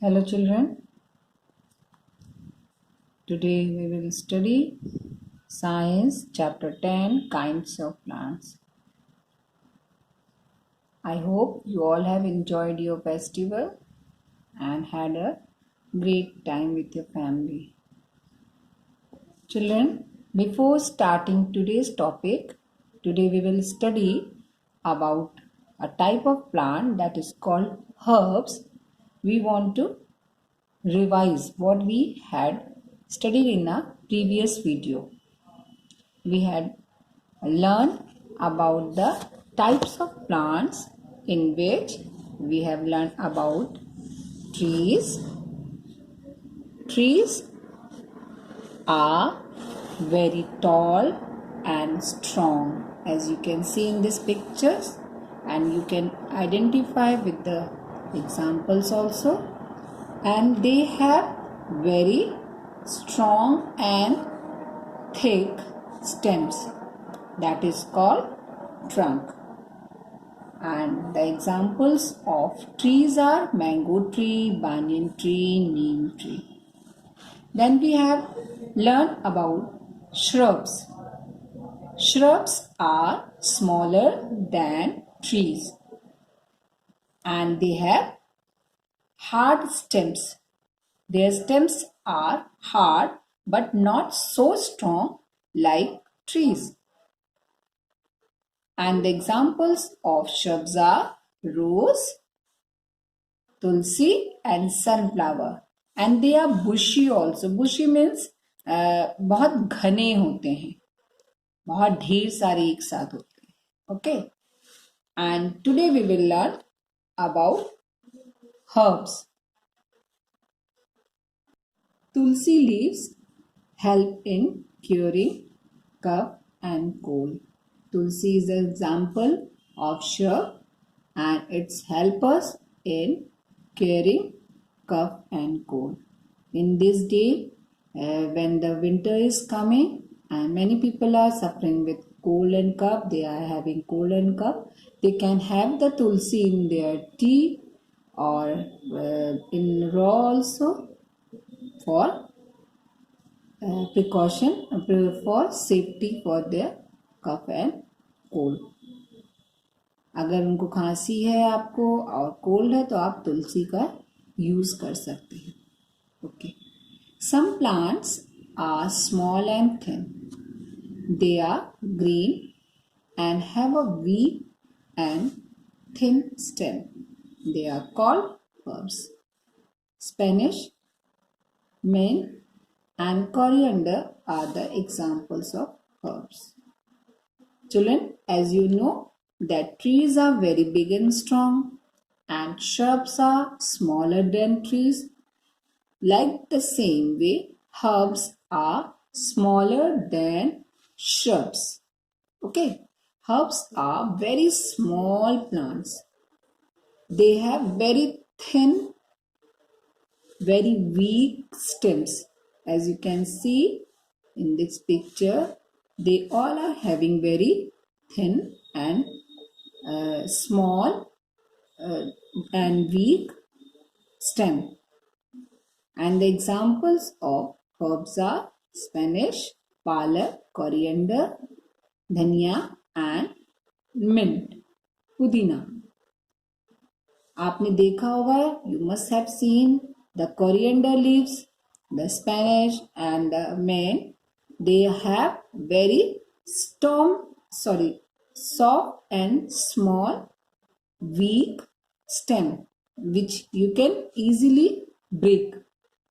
Hello children, today we will study Science chapter 10 Kinds of Plants. I hope you all have enjoyed your festival and had a great time with your family. Children, before starting today's topic, today we will study about a type of plant that is called herbs. We want to revise what we had studied in a previous video. We had learned about the types of plants, in which we have learned about trees. Trees are very tall and strong, as you can see in these pictures, and you can identify with the examples also. And they have very strong and thick stems, that is called trunk. And the examples of trees are mango tree, banyan tree, neem tree. Then we have learned about shrubs. Shrubs are smaller than trees and they have hard stems. Their stems are hard but not so strong like trees. And the examples of shrubs are rose, tulsi and sunflower. And they are bushy also. Bushy means बहुत घने होते हैं, बहुत ढेर सारे एक साथ होते हैं. Okay. And today we will learn about herbs. Tulsi leaves help in curing cough and cold. Tulsi is an example of shrub and it's help us in curing cough and cold. In this day, when the winter is coming and many people are suffering with cold and cough, they are having cold and cough, they can have the tulsi in their tea or in raw also for precaution, for safety for their cough and cold. अगर उनको खांसी है आपको और cold है तो आप तुलसी का यूज कर सकते हैं. Okay. Some plants are small and thin. They are green and have a weak and thin stem. They are called herbs. Spanish, mint and coriander are the examples of herbs. Children, as you know that trees are very big and strong and shrubs are smaller than trees. Like the same way, herbs are smaller than shrubs. Okay, herbs are very small plants. They have very thin, very weak stems. As you can see in this picture, they all are having very thin and small and weak stem. And the examples of herbs are spinach, palak, coriander, dhania and mint, pudina. आपने देखा होगा, you must have seen the coriander leaves, the spinach and the mint. They have very soft and small, weak stem which you can easily break.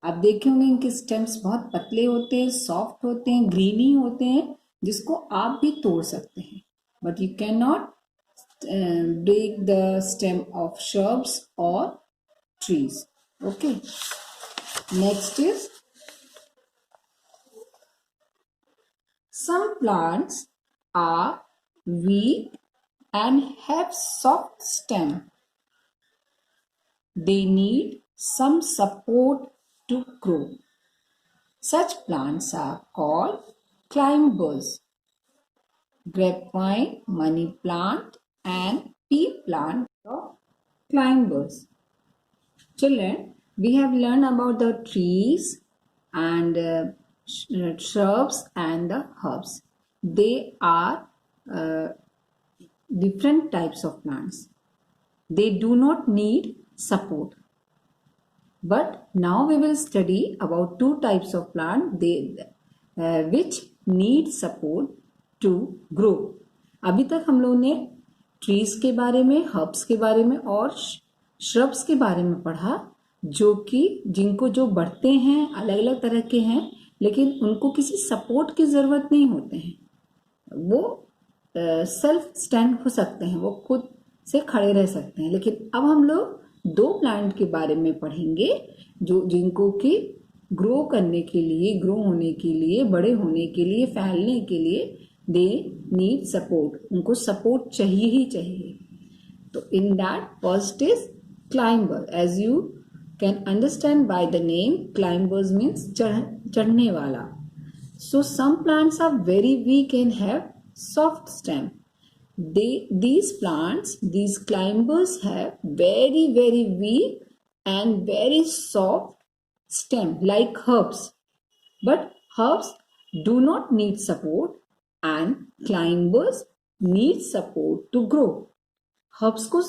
आप देखे होंगे इनके stems बहुत पतले होते हैं, सॉफ्ट होते हैं, ग्रीनी होते हैं, जिसको आप भी तोड़ सकते हैं. But you can not break the stem of shrubs or trees. Okay. Next is, some plants are weak and have soft stem. They need some support to grow. Such plants are called climbers. Grapevine, money plant and pea plant are climbers. Children, We have learned about the trees and shrubs and the herbs. They are uh, different types of plants. They do not need support. But now we will study about two types of plant which need support to grow. अभी तक हम लोग ने trees के बारे में, herbs के बारे में और श्रब्स के बारे में पढ़ा, जो कि जिनको जो बढ़ते हैं, अलग अलग तरह के हैं, लेकिन उनको किसी सपोर्ट की जरूरत नहीं होते हैं. वो सेल्फ स्टैंड हो सकते हैं, वो खुद से खड़े रह सकते हैं. लेकिन अब हम लोग दो प्लांट के बारे में पढ़ेंगे जो जिनको कि ग्रो करने के लिए, ग्रो होने के लिए, बड़े होने के लिए, फैलने के लिए दे नीड सपोर्ट. उनको सपोर्ट चाहिए ही चाहिए. तो in that first is climber. As you can understand by the name, climbers means चढ़ने वाला. So some plants are very weak and have soft stem. These plants, these climbers have very weak and very soft stem like herbs. But herbs do not need support and climbers need support to grow. Herbs को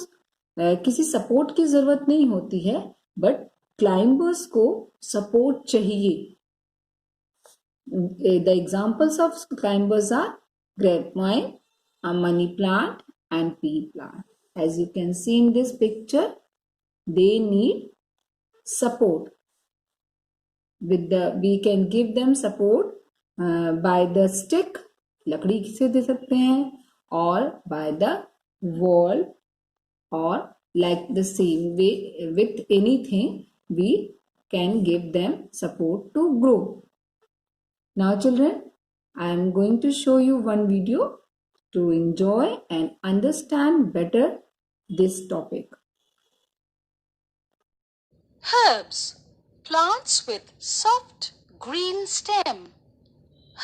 किसी support की जरूरत नहीं होती है, but climbers को support चाहिए. The examples of climbers are grapevine, a money plant and pea plant. As you can see in this picture, they need support. We can give them support by the stick, लकड़ी से दे सकते हैं, और by the wall, or like the same way with anything we can give them support to grow. Now children, I am going to show you one video to enjoy and understand better this topic. Herbs, plants with soft green stem.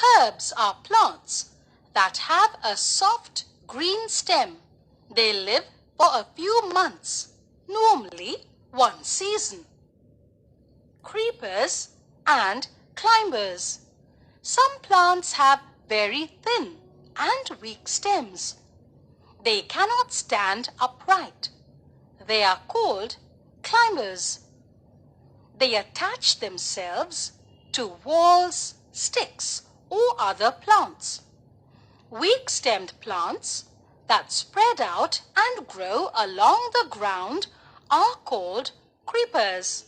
Herbs are plants that have a soft green stem. They live for a few months, normally one season. Creepers and climbers. Some plants have very thin and weak stems. They cannot stand upright. They are called climbers. They attach themselves to walls, sticks, or other plants. Weak-stemmed plants that spread out and grow along the ground are called creepers.